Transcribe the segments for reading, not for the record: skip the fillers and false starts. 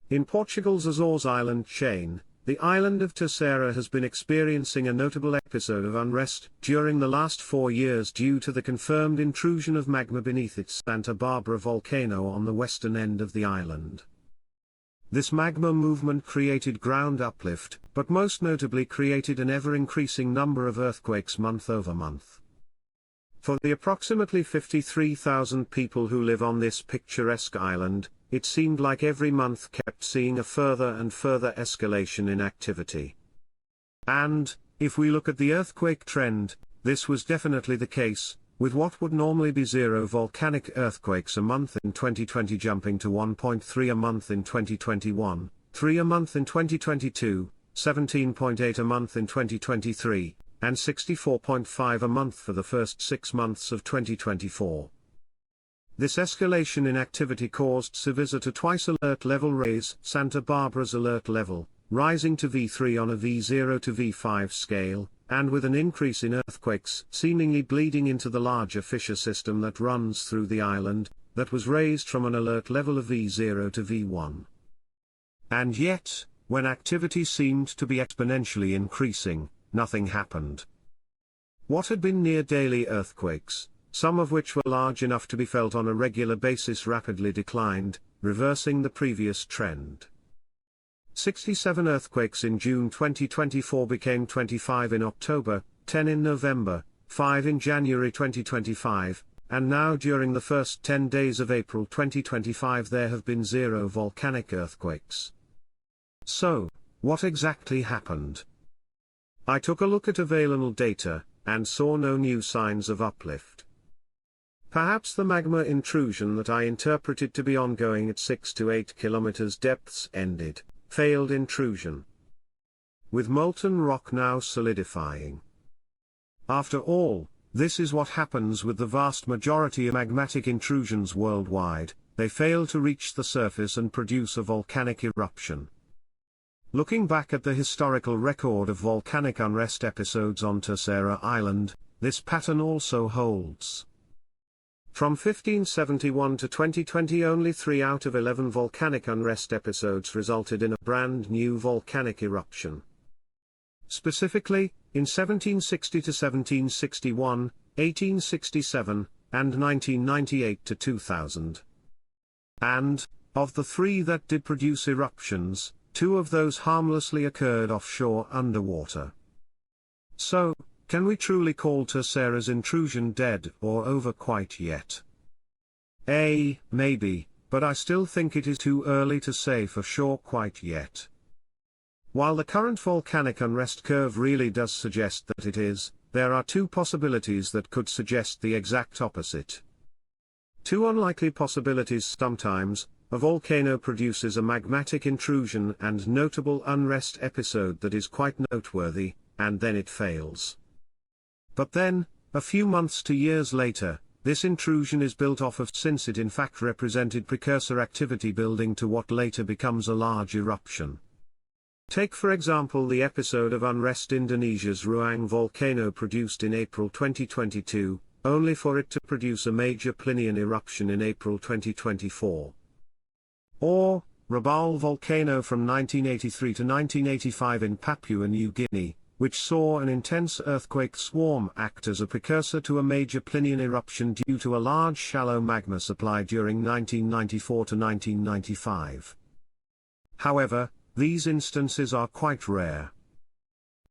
In Portugal's Azores island chain, the island of Terceira has been experiencing a notable episode of unrest during the last 4 years due to the confirmed intrusion of magma beneath its Santa Bárbara volcano on the western end of the island. This magma movement created ground uplift, but most notably created an ever-increasing number of earthquakes month over month. For the approximately 53,000 people who live on this picturesque island, it seemed like every month kept seeing a further and further escalation in activity. And, if we look at the earthquake trend, this was definitely the case, with what would normally be 0 volcanic earthquakes a month in 2020 jumping to 1.3 a month in 2021, 3 a month in 2022, 17.8 a month in 2023, and 64.5 a month for the first 6 months of 2024. This escalation in activity caused Civisa to twice alert level raise Santa Barbara's alert level, rising to V3 on a V0 to V5 scale, and with an increase in earthquakes seemingly bleeding into the larger fissure system that runs through the island, that was raised from an alert level of V0 to V1. And yet, when activity seemed to be exponentially increasing, nothing happened. What had been near daily earthquakes, some of which were large enough to be felt on a regular basis, rapidly declined, reversing the previous trend. 67 earthquakes in June 2024 became 25 in October, 10 in November, 5 in January 2025, and now during the first 10 days of April 2025 there have been 0 volcanic earthquakes. So, what exactly happened? I took a look at available data, and saw no new signs of uplift. Perhaps the magma intrusion that I interpreted to be ongoing at 6 to 8 kilometers depths ended, failed intrusion. With molten rock now solidifying. After all, this is what happens with the vast majority of magmatic intrusions worldwide, they fail to reach the surface and produce a volcanic eruption. Looking back at the historical record of volcanic unrest episodes on Terceira Island, this pattern also holds. From 1571 to 2020 only 3 out of 11 volcanic unrest episodes resulted in a brand new volcanic eruption. Specifically, in 1760 to 1761, 1867, and 1998 to 2000. And, of the 3 that did produce eruptions, 2 of those harmlessly occurred offshore underwater. So, can we truly call Terceira's intrusion dead or over quite yet? Maybe, but I still think it is too early to say for sure quite yet. While the current volcanic unrest curve really does suggest that it is, there are 2 possibilities that could suggest the exact opposite. 2 unlikely possibilities: sometimes, a volcano produces a magmatic intrusion and notable unrest episode that is quite noteworthy, and then it fails. But then, a few months to years later, this intrusion is built off of, since it in fact represented precursor activity building to what later becomes a large eruption. Take for example the episode of unrest Indonesia's Ruang volcano produced in April 2022, only for it to produce a major Plinian eruption in April 2024. Or, Rabaul volcano from 1983 to 1985 in Papua New Guinea, which saw an intense earthquake swarm act as a precursor to a major Plinian eruption due to a large shallow magma supply during 1994 to 1995. However, these instances are quite rare.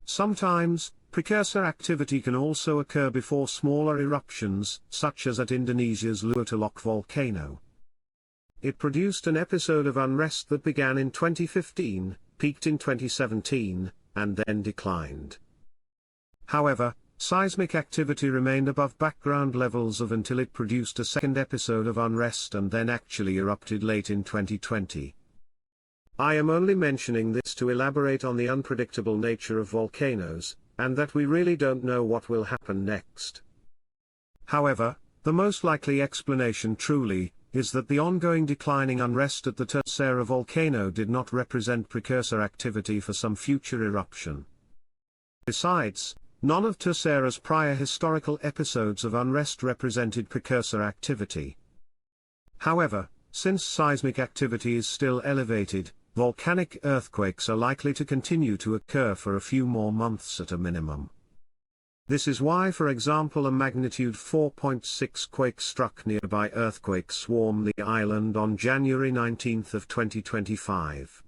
Sometimes, precursor activity can also occur before smaller eruptions, such as at Indonesia's Luwutulok volcano. It produced an episode of unrest that began in 2015, peaked in 2017, and then declined. However, seismic activity remained above background levels until it produced a second episode of unrest and then actually erupted late in 2020. I am only mentioning this to elaborate on the unpredictable nature of volcanoes, and that we really don't know what will happen next. However, the most likely explanation truly is that the ongoing declining unrest at the Terceira volcano did not represent precursor activity for some future eruption. Besides, none of Terceira's prior historical episodes of unrest represented precursor activity. However, since seismic activity is still elevated, volcanic earthquakes are likely to continue to occur for a few more months at a minimum. This is why, for example, a magnitude 4.6 quake struck nearby earthquake swarm the island on January 19 of 2025.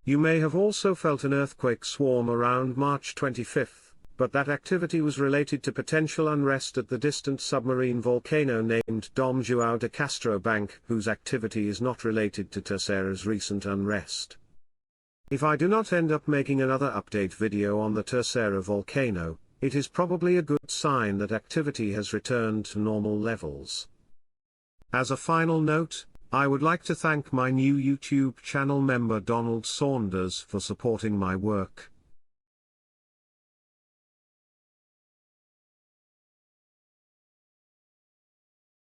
You may have also felt an earthquake swarm around March 25, but that activity was related to potential unrest at the distant submarine volcano named Dom João de Castro Bank, whose activity is not related to Terceira's recent unrest. If I do not end up making another update video on the Terceira volcano, it is probably a good sign that activity has returned to normal levels. As a final note, I would like to thank my new YouTube channel member Donald Saunders for supporting my work.